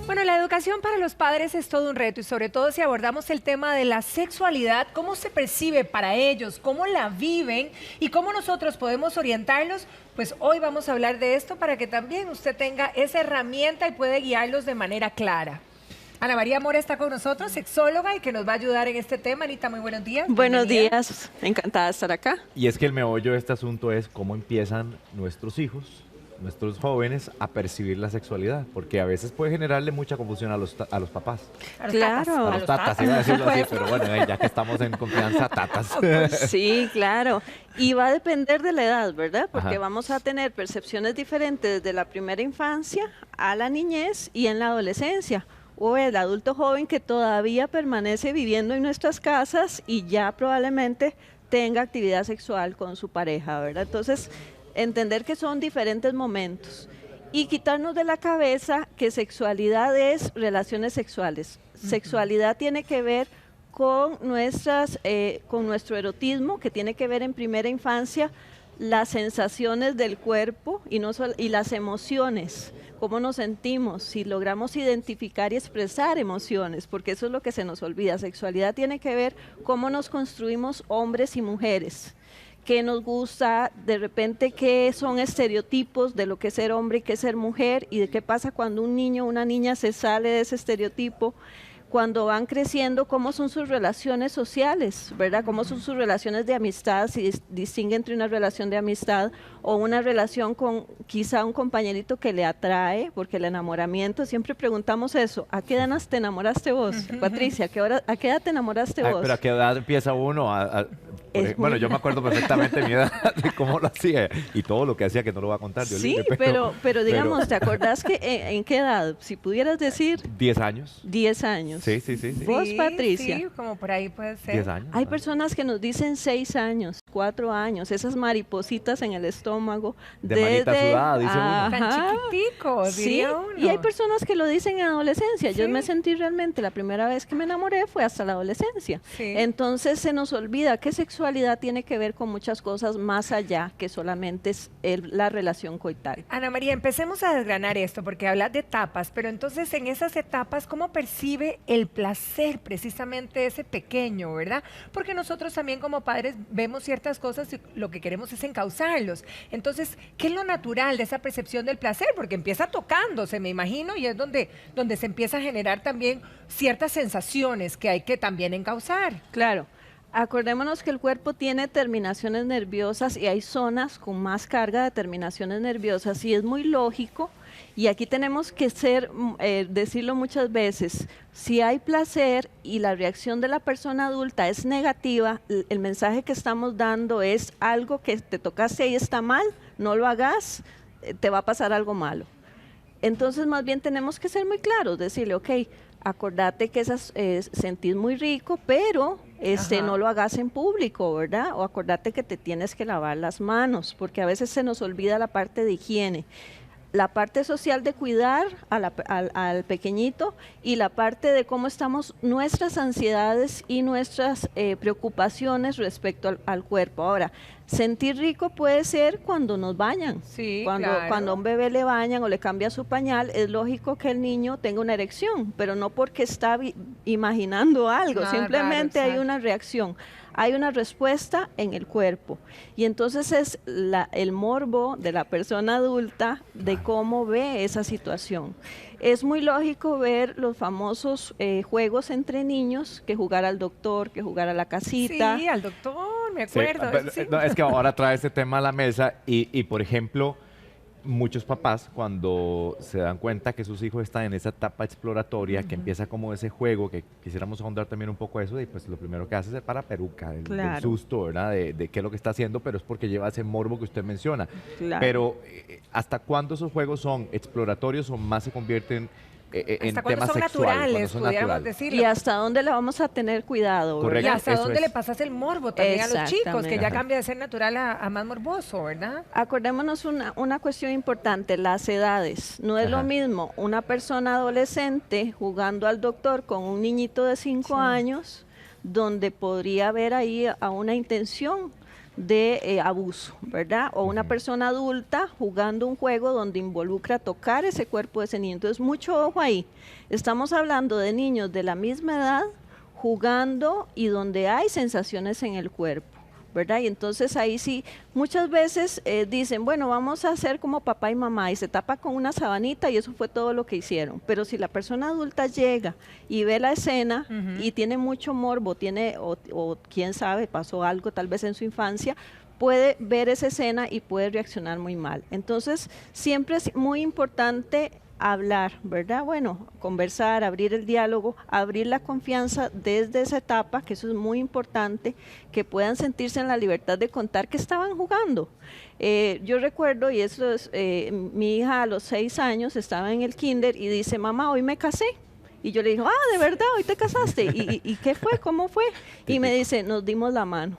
Bueno, la educación para los padres es todo un reto y sobre todo si abordamos el tema de la sexualidad, cómo se percibe para ellos, cómo la viven y cómo nosotros podemos orientarlos, pues hoy vamos a hablar de esto para que también usted tenga esa herramienta y puede guiarlos de manera clara. Ana María Mora está con nosotros, sexóloga y que nos va a ayudar en este tema. Anita, muy buenos días. Buenos Bienvenida. días, encantada de estar acá. Y es que el meollo de este asunto es cómo empiezan nuestros hijos, nuestros jóvenes, a percibir la sexualidad, porque a veces puede generarle mucha confusión a los papás. A los Claro. tatas. A los tatas, iba a decirlo así, pero bueno, ya que estamos en confianza, tatas. Sí, claro. Y va a depender de la edad, ¿verdad? Porque Ajá. vamos a tener percepciones diferentes desde la primera infancia a la niñez y en la adolescencia. O el adulto joven que todavía permanece viviendo en nuestras casas y ya probablemente tenga actividad sexual con su pareja, ¿verdad? Entonces, entender que son diferentes momentos y quitarnos de la cabeza que sexualidad es relaciones sexuales. Sexualidad tiene que ver con con nuestro erotismo, que tiene que ver en primera infancia las sensaciones del cuerpo y las emociones, cómo nos sentimos, si logramos identificar y expresar emociones, porque eso es lo que se nos olvida. Sexualidad tiene que ver cómo nos construimos hombres y mujeres, qué nos gusta, de repente qué son estereotipos de lo que es ser hombre y qué es ser mujer, y de qué pasa cuando un niño o una niña se sale de ese estereotipo. Cuando van creciendo, cómo son sus relaciones sociales, ¿verdad? Cómo son sus relaciones de amistad, si distingue entre una relación de amistad o una relación con quizá un compañerito que le atrae, porque el enamoramiento, siempre preguntamos eso, ¿a qué edad te enamoraste vos, Patricia? ¿A qué edad te enamoraste vos? Pero ¿a qué edad empieza uno bueno, yo me acuerdo perfectamente de mi edad, de cómo lo hacía y todo lo que hacía, que no lo voy a contar. Yo Sí, libre, pero digamos, ¿te acordás que en qué edad? Si pudieras decir 10 años. 10 años. Sí. ¿Vos, Sí, Patricia? Sí, como por ahí puede ser. 10 años. Hay personas que nos dicen 6 años, 4 años, esas maripositas en el estómago. De manita sudada, dice uno. Tan Ajá. chiquiticos, Sí, diría uno. y hay personas que lo dicen en adolescencia. Yo Sí. me sentí realmente, la primera vez que me enamoré fue hasta la adolescencia. Sí. Entonces se nos olvida que sexualidad tiene que ver con muchas cosas más allá que solamente es la relación coital. Ana María, empecemos a desgranar esto, porque hablas de etapas, pero entonces en esas etapas, ¿cómo percibe el placer precisamente ese pequeño, verdad? Porque nosotros también como padres vemos ciertas cosas y lo que queremos es encauzarlos. Entonces, ¿qué es lo natural de esa percepción del placer? Porque empieza tocándose, me imagino, y es donde se empieza a generar también ciertas sensaciones que hay que también encauzar. Claro. Acordémonos que el cuerpo tiene terminaciones nerviosas y hay zonas con más carga de terminaciones nerviosas y es muy lógico, y aquí tenemos que decirlo muchas veces, si hay placer y la reacción de la persona adulta es negativa, el mensaje que estamos dando es algo que te tocaste y está mal, no lo hagas, te va a pasar algo malo. Entonces más bien tenemos que ser muy claros, decirle, ok, acordate que sentís muy rico, pero no lo hagas en público, ¿verdad? O acordate que te tienes que lavar las manos, porque a veces se nos olvida la parte de higiene. La parte social de cuidar al pequeñito y la parte de cómo estamos nuestras ansiedades y nuestras preocupaciones respecto al cuerpo. Ahora, sentir rico puede ser cuando nos bañan. Sí, cuando a un bebé le bañan o le cambia su pañal, es lógico que el niño tenga una erección, pero no porque está imaginando algo, Nada simplemente raro, hay una reacción. Hay una respuesta en el cuerpo y entonces es el morbo de la persona adulta de cómo ve esa situación. Es muy lógico ver los famosos juegos entre niños, que jugar al doctor, que jugar a la casita. Sí, al doctor, me Sí, acuerdo. pero, Sí. no, es que ahora trae este tema a la mesa y, por ejemplo, muchos papás cuando se dan cuenta que sus hijos están en esa etapa exploratoria, que empieza como ese juego, que quisiéramos ahondar también un poco eso, y pues lo primero que hace es para peruca, del Claro. susto, ¿verdad? De qué es lo que está haciendo, pero es porque lleva ese morbo que usted menciona. Claro. Pero ¿hasta cuándo esos juegos son exploratorios o más se convierten en Hasta cuando temas son sexuales? naturales, Cuando son pudiéramos naturales. decirlo. Y hasta dónde le vamos a tener cuidado, ¿verdad? Correcto. Y hasta Eso dónde es. le pasas el morbo también a los chicos, que Exactamente. ya Ajá. cambia de ser natural a más morboso, ¿verdad? Acordémonos una cuestión importante, las edades. No es lo Ajá. mismo una persona adolescente jugando al doctor con un niñito de 5 Sí. años, donde podría haber ahí a una intención de abuso, ¿verdad? O una persona adulta jugando un juego donde involucra tocar ese cuerpo de ese niño. Entonces, mucho ojo ahí. Estamos hablando de niños de la misma edad jugando y donde hay sensaciones en el cuerpo, ¿verdad? Y entonces ahí sí, muchas veces dicen, bueno, vamos a hacer como papá y mamá, y se tapa con una sabanita y eso fue todo lo que hicieron. Pero si la persona adulta llega y ve la escena y tiene mucho morbo, o quién sabe, pasó algo tal vez en su infancia, puede ver esa escena y puede reaccionar muy mal. Entonces, siempre es muy importante hablar, ¿verdad? Bueno, conversar, abrir el diálogo, abrir la confianza desde esa etapa, que eso es muy importante, que puedan sentirse en la libertad de contar que estaban jugando. Yo recuerdo, y eso es, mi hija a los 6 años estaba en el kinder y dice, mamá, hoy me casé. Y yo le digo, ¿de verdad? ¿Hoy te casaste? ¿Y qué fue? ¿Cómo fue? Y me dice, nos dimos la mano.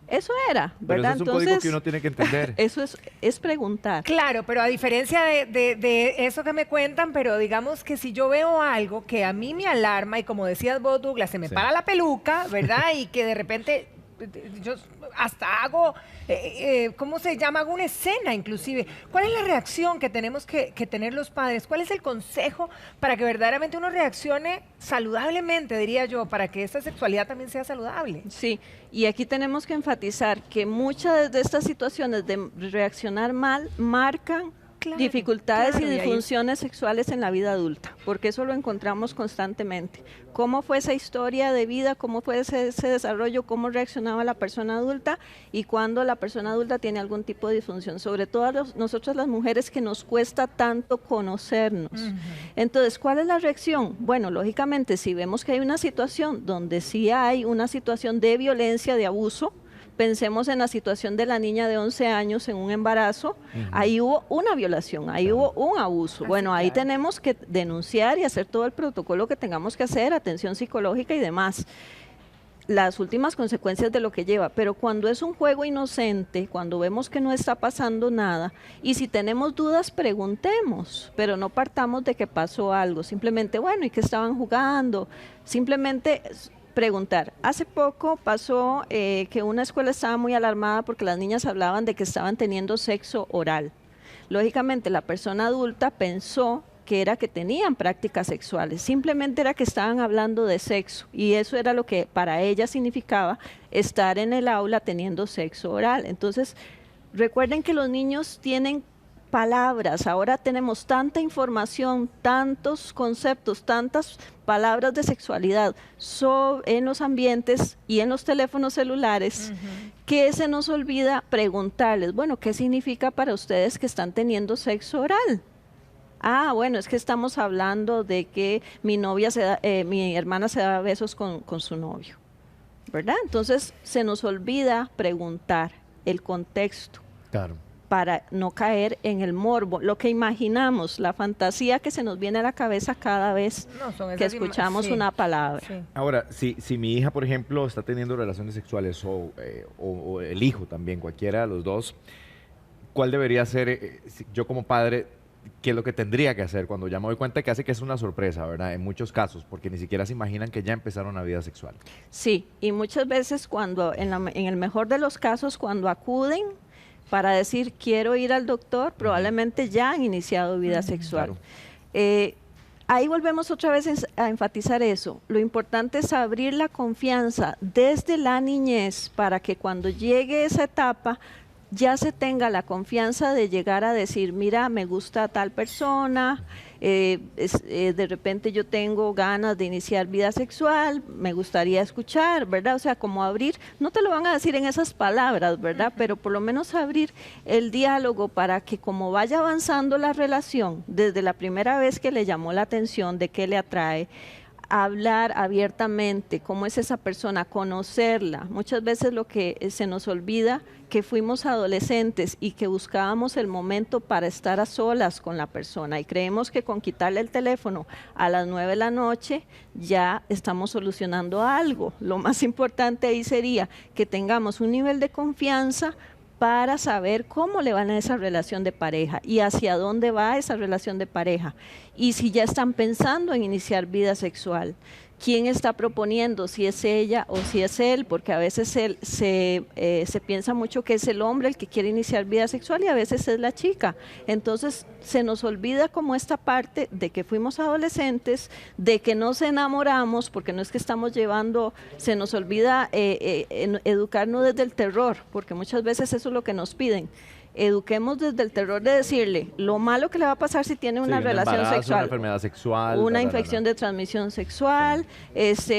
Eso era, ¿verdad? Pero eso es un Entonces, código que uno tiene que entender. Eso es preguntar. Claro, pero a diferencia de eso que me cuentan, pero digamos que si yo veo algo que a mí me alarma y como decías vos, Douglas, se me para la peluca, ¿verdad? Y que de repente yo hasta hago, ¿cómo se llama? Hago una escena inclusive. ¿Cuál es la reacción que tenemos que tener los padres? ¿Cuál es el consejo para que verdaderamente uno reaccione saludablemente, diría yo, para que esta sexualidad también sea saludable? Sí, y aquí tenemos que enfatizar que muchas de estas situaciones de reaccionar mal marcan dificultades y disfunciones sexuales en la vida adulta, porque eso lo encontramos constantemente. ¿Cómo fue esa historia de vida? ¿Cómo fue ese desarrollo? ¿Cómo reaccionaba la persona adulta? Y cuando la persona adulta tiene algún tipo de disfunción, sobre todo nosotras las mujeres que nos cuesta tanto conocernos. Entonces, ¿cuál es la reacción? Bueno, lógicamente, si vemos que hay una situación donde sí hay una situación de violencia, de abuso, pensemos en la situación de la niña de 11 años en un embarazo, ahí hubo una violación, ahí hubo un abuso. Bueno, ahí tenemos que denunciar y hacer todo el protocolo que tengamos que hacer, atención psicológica y demás. Las últimas consecuencias de lo que lleva, pero cuando es un juego inocente, cuando vemos que no está pasando nada, y si tenemos dudas, preguntemos, pero no partamos de que pasó algo, simplemente, bueno, ¿y qué estaban jugando? Simplemente preguntar. Hace poco pasó que una escuela estaba muy alarmada porque las niñas hablaban de que estaban teniendo sexo oral. Lógicamente la persona adulta pensó que era que tenían prácticas sexuales, simplemente era que estaban hablando de sexo y eso era lo que para ella significaba estar en el aula teniendo sexo oral. Entonces, recuerden que los niños tienen palabras, ahora tenemos tanta información, tantos conceptos, tantas palabras de sexualidad en los ambientes y en los teléfonos celulares, que se nos olvida preguntarles, bueno, ¿qué significa para ustedes que están teniendo sexo oral? Ah, bueno, es que estamos hablando de que mi hermana se da besos con su novio, ¿verdad? Entonces se nos olvida preguntar el contexto. Claro. Para no caer en el morbo, lo que imaginamos, la fantasía que se nos viene a la cabeza cada vez que escuchamos una palabra. Sí. Ahora, si mi hija, por ejemplo, está teniendo relaciones sexuales o el hijo también, cualquiera de los dos, ¿cuál debería ser, yo como padre, qué es lo que tendría que hacer cuando ya me doy cuenta que hace que es una sorpresa, ¿verdad? En muchos casos, porque ni siquiera se imaginan que ya empezaron una vida sexual. Sí, y muchas veces cuando, en el mejor de los casos, cuando acuden para decir quiero ir al doctor, probablemente ya han iniciado vida sexual. Claro. Ahí volvemos otra vez a enfatizar eso. Lo importante es abrir la confianza desde la niñez para que cuando llegue esa etapa ya se tenga la confianza de llegar a decir, mira, me gusta tal persona, de repente yo tengo ganas de iniciar vida sexual, me gustaría escuchar, ¿verdad? O sea, como abrir, no te lo van a decir en esas palabras, ¿verdad? Pero por lo menos abrir el diálogo para que como vaya avanzando la relación, desde la primera vez que le llamó la atención, de qué le atrae, hablar abiertamente, cómo es esa persona, conocerla. Muchas veces lo que se nos olvida que fuimos adolescentes y que buscábamos el momento para estar a solas con la persona y creemos que con quitarle el teléfono a las 9 de la noche ya estamos solucionando algo. Lo más importante ahí sería que tengamos un nivel de confianza para saber cómo le van a esa relación de pareja y hacia dónde va esa relación de pareja. Y si ya están pensando en iniciar vida sexual, quién está proponiendo, si es ella o si es él, porque a veces se piensa mucho que es el hombre el que quiere iniciar vida sexual y a veces es la chica. Entonces se nos olvida como esta parte de que fuimos adolescentes, de que nos enamoramos, porque no es que estamos llevando, se nos olvida educarnos desde el terror, porque muchas veces eso es lo que nos piden. Eduquemos desde el terror de decirle lo malo que le va a pasar si tiene una relación embarazo, sexual, una enfermedad sexual, una infección de transmisión sexual,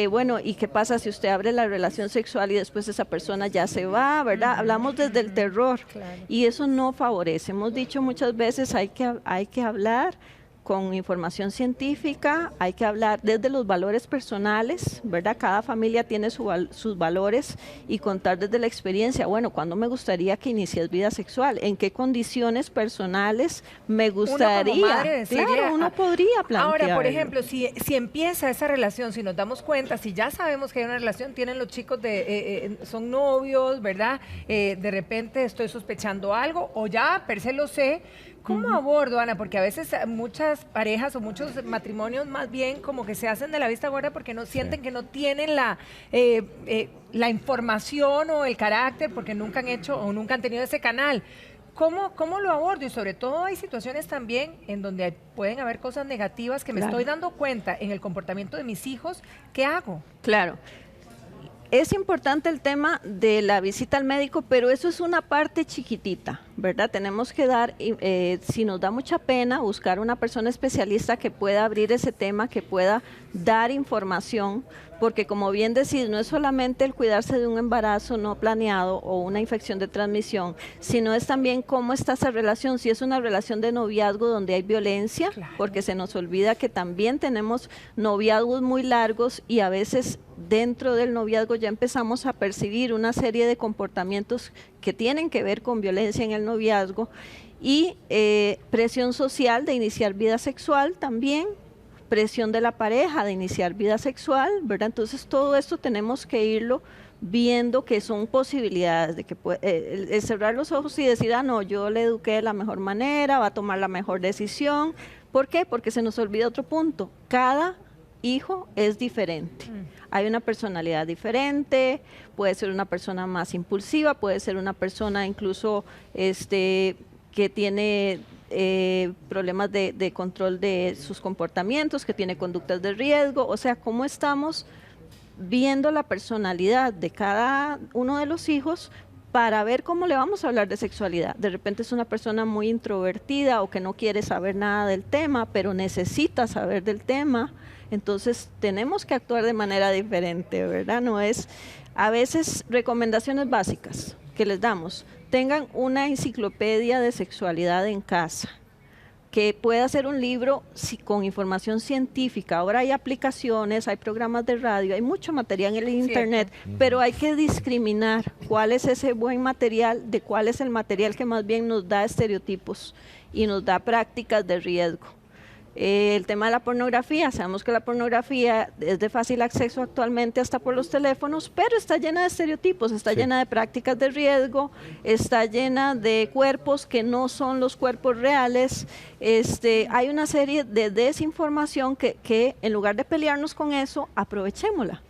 bueno, y qué pasa si usted abre la relación sexual y después esa persona ya se va, ¿verdad? Hablamos desde el terror, y eso no favorece. Hemos dicho muchas veces hay que hablar con información científica, hay que hablar desde los valores personales, ¿verdad? Cada familia tiene sus valores y contar desde la experiencia. Bueno, ¿cuándo me gustaría que inicies vida sexual? ¿En qué condiciones personales me gustaría? Uno como madre decirle, claro, uno podría plantear. Ahora, por ejemplo, si empieza esa relación, si nos damos cuenta, si ya sabemos que hay una relación, tienen los chicos son novios, ¿verdad? De repente estoy sospechando algo o ya per se lo sé. ¿Cómo abordo, Ana? Porque a veces muchas parejas o muchos matrimonios más bien como que se hacen de la vista gorda porque no sienten que no tienen la información o el carácter porque nunca han hecho o nunca han tenido ese canal. ¿Cómo lo abordo? Y sobre todo hay situaciones también en donde pueden haber cosas negativas que me estoy dando cuenta en el comportamiento de mis hijos. ¿Qué hago? Claro. Es importante el tema de la visita al médico, pero eso es una parte chiquitita, ¿verdad? Tenemos que si nos da mucha pena, buscar una persona especialista que pueda abrir ese tema, que pueda dar información, porque como bien decís, no es solamente el cuidarse de un embarazo no planeado o una infección de transmisión, sino es también cómo está esa relación, si es una relación de noviazgo donde hay violencia, porque se nos olvida que también tenemos noviazgos muy largos y a veces dentro del noviazgo ya empezamos a percibir una serie de comportamientos que tienen que ver con violencia en el noviazgo y presión social de iniciar vida sexual también, presión de la pareja de iniciar vida sexual, ¿verdad? Entonces todo esto tenemos que irlo viendo que son posibilidades de que el cerrar los ojos y decir, no, yo le eduqué de la mejor manera, va a tomar la mejor decisión. ¿Por qué? Porque se nos olvida otro punto, cada hijo es diferente. Hay una personalidad diferente, puede ser una persona más impulsiva, puede ser una persona incluso que tiene problemas de control de sus comportamientos, que tiene conductas de riesgo, o sea, cómo estamos viendo la personalidad de cada uno de los hijos para ver cómo le vamos a hablar de sexualidad. De repente es una persona muy introvertida o que no quiere saber nada del tema, pero necesita saber del tema, entonces tenemos que actuar de manera diferente, ¿verdad? No es, a veces recomendaciones básicas que les damos, tengan una enciclopedia de sexualidad en casa, que pueda ser un libro con información científica. Ahora hay aplicaciones, hay programas de radio, hay mucho material en el internet, pero hay que discriminar cuál es ese buen material, de cuál es el material que más bien nos da estereotipos y nos da prácticas de riesgo. El tema de la pornografía, sabemos que la pornografía es de fácil acceso actualmente hasta por los teléfonos, pero está llena de estereotipos, está llena de prácticas de riesgo, está llena de cuerpos que no son los cuerpos reales, hay una serie de desinformación que en lugar de pelearnos con eso, aprovechémosla.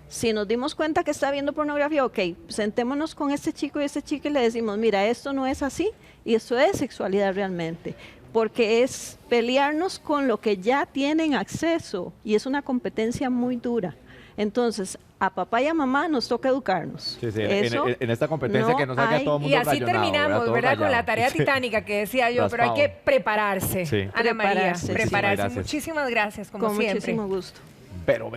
Si nos dimos cuenta que está viendo pornografía, ok, sentémonos con este chico y este chica y le decimos, mira, esto no es así y esto es sexualidad realmente. Porque es pelearnos con lo que ya tienen acceso y es una competencia muy dura. Entonces, a papá y a mamá nos toca educarnos. Sí, en esta competencia no que nos saque a todo el mundo. Y así terminamos, ¿verdad? Con la tarea titánica que decía yo, pero hay que prepararse. Ana María, prepararse. Muchísimas gracias, como siempre. Con muchísimo gusto. Pero.